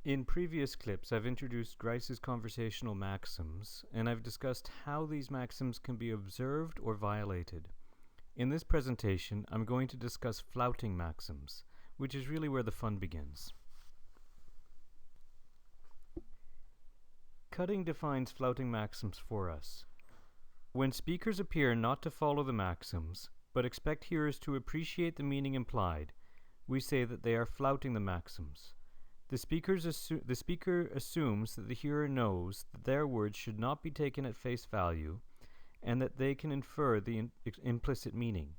In previous clips, I've introduced Grice's conversational maxims, and I've discussed how these maxims can be observed or violated. In this presentation, I'm going to discuss flouting maxims, which is really where the fun begins. Cutting defines flouting maxims for us. When speakers appear not to follow the maxims, but expect hearers to appreciate the meaning implied, we say that they are flouting the maxims. The speaker assumes that the hearer knows that their words should not be taken at face value and that they can infer the implicit meaning.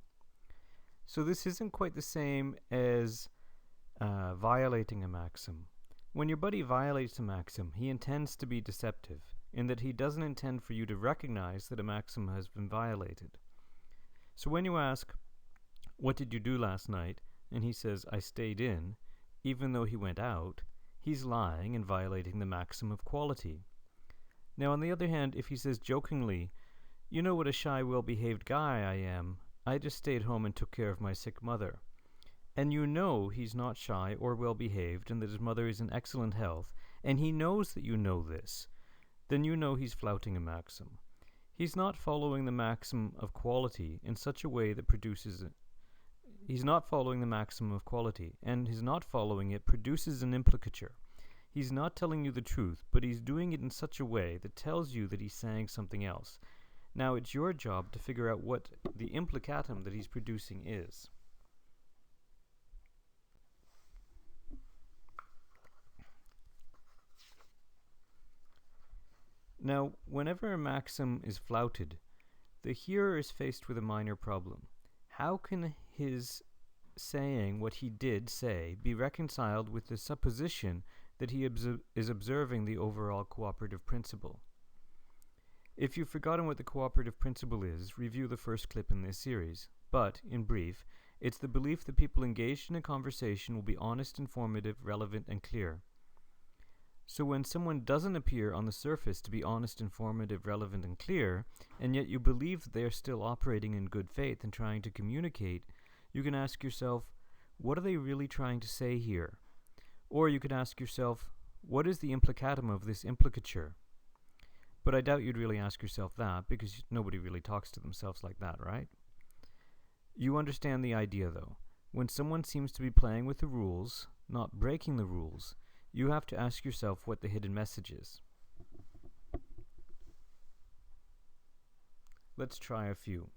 So this isn't quite the same as violating a maxim. When your buddy violates a maxim, he intends to be deceptive, in that he doesn't intend for you to recognize that a maxim has been violated. So when you ask, "What did you do last night?" and he says, "I stayed in," even though he went out, he's lying and violating the maxim of quality. Now, on the other hand, if he says jokingly, "You know what a shy, well-behaved guy I am. I just stayed home and took care of my sick mother," and you know he's not shy or well-behaved and that his mother is in excellent health, and he knows that you know this, then you know he's flouting a maxim. He's not following the maxim of quality in such a way that produces it. He's not following the maximum of quality, and his not following it produces an implicature. He's not telling you the truth, but he's doing it in such a way that tells you that he's saying something else. Now it's your job to figure out what the implicatum that he's producing is. Now, whenever a maxim is flouted, the hearer is faced with a minor problem. How can his saying what he did say be reconciled with the supposition that he is observing the overall cooperative principle? If you've forgotten what the cooperative principle is, review the first clip in this series. But, in brief, it's the belief that people engaged in a conversation will be honest, informative, relevant, and clear. So when someone doesn't appear on the surface to be honest, informative, relevant, and clear, and yet you believe that they are still operating in good faith and trying to communicate, you can ask yourself, what are they really trying to say here? Or you could ask yourself, what is the implicatum of this implicature? But I doubt you'd really ask yourself that, because nobody really talks to themselves like that, right? You understand the idea, though. When someone seems to be playing with the rules, not breaking the rules, you have to ask yourself what the hidden message is. Let's try a few.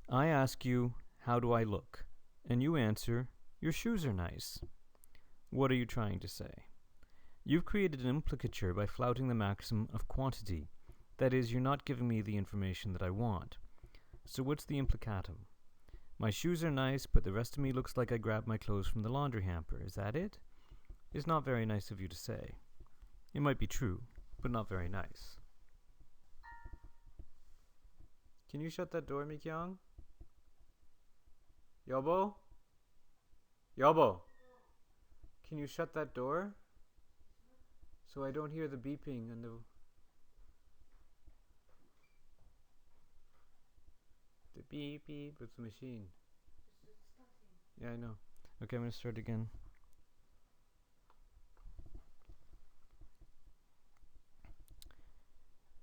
I ask you, "How do I look?" And you answer, "Your shoes are nice." What are you trying to say? You've created an implicature by flouting the maxim of quantity. That is, you're not giving me the information that I want. So what's the implicatum? My shoes are nice, but the rest of me looks like I grabbed my clothes from the laundry hamper. Is that it? It's not very nice of you to say. It might be true, but not very nice. Can you shut that door, Mikyang? Yobo? Yobo? Can you shut that door? So I don't hear the beeping and the beep beep with the machine. Yeah, I know. Okay, I'm going to start again.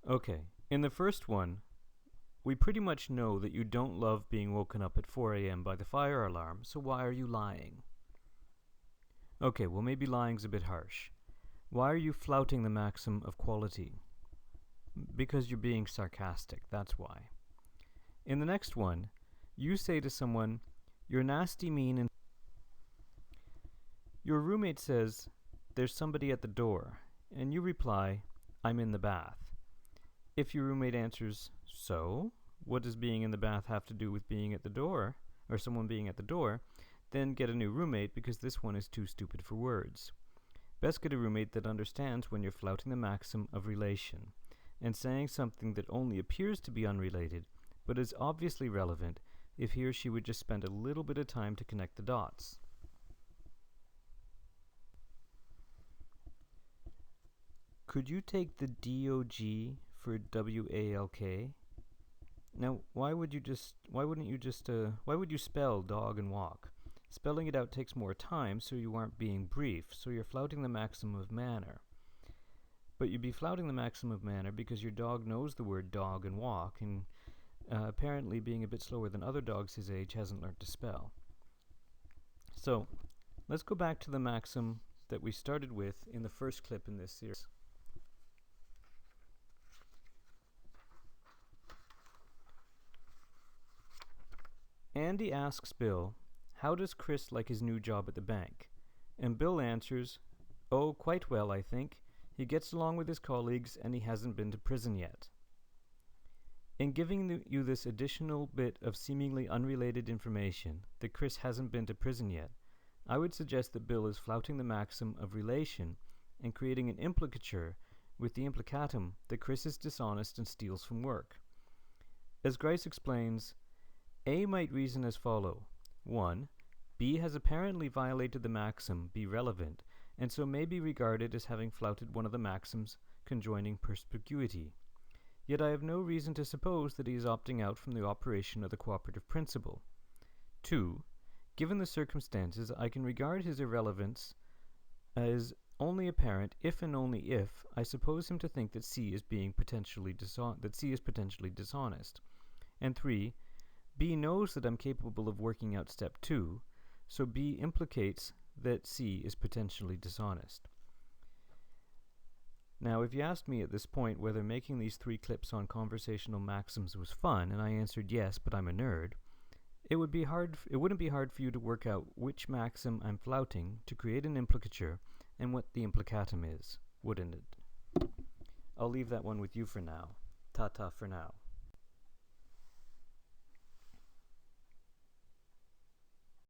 Okay, in the first one, we pretty much know that you don't love being woken up at 4 a.m. by the fire alarm, so why are you lying? Okay, well maybe lying's a bit harsh. Why are you flouting the maxim of quality? Because you're being sarcastic, that's why. In the next one, you say to someone, "You're nasty, mean, and..." Your roommate says, "There's somebody at the door," and you reply, "I'm in the bath." If your roommate answers, "So? What does being in the bath have to do with being at the door, or someone being at the door?" Then get a new roommate, because this one is too stupid for words. Best get a roommate that understands when you're flouting the maxim of relation, and saying something that only appears to be unrelated, but is obviously relevant if he or she would just spend a little bit of time to connect the dots. Could you take the DOG for WALK? Now, why would you spell dog and walk? Spelling it out takes more time, so you aren't being brief, so you're flouting the maxim of manner. But you'd be flouting the maxim of manner because your dog knows the word dog and walk, and apparently being a bit slower than other dogs his age hasn't learned to spell. So, let's go back to the maxim that we started with in the first clip in this series. Andy asks Bill, "How does Chris like his new job at the bank?" And Bill answers, "Oh, quite well, I think. He gets along with his colleagues and he hasn't been to prison yet." In giving you this additional bit of seemingly unrelated information that Chris hasn't been to prison yet, I would suggest that Bill is flouting the maxim of relation and creating an implicature with the implicatum that Chris is dishonest and steals from work. As Grice explains, A might reason as follow. 1. B has apparently violated the maxim be relevant, and so may be regarded as having flouted one of the maxims conjoining perspicuity. Yet I have no reason to suppose that he is opting out from the operation of the cooperative principle. 2. Given the circumstances, I can regard his irrelevance as only apparent if and only if I suppose him to think that C is potentially dishonest. And 3. B knows that I'm capable of working out step 2, so B implicates that C is potentially dishonest. Now, if you asked me at this point whether making these 3 clips on conversational maxims was fun, and I answered yes, but I'm a nerd, it wouldn't be hard for you to work out which maxim I'm flouting to create an implicature and what the implicatum is, wouldn't it? I'll leave that one with you for now. Ta-ta for now.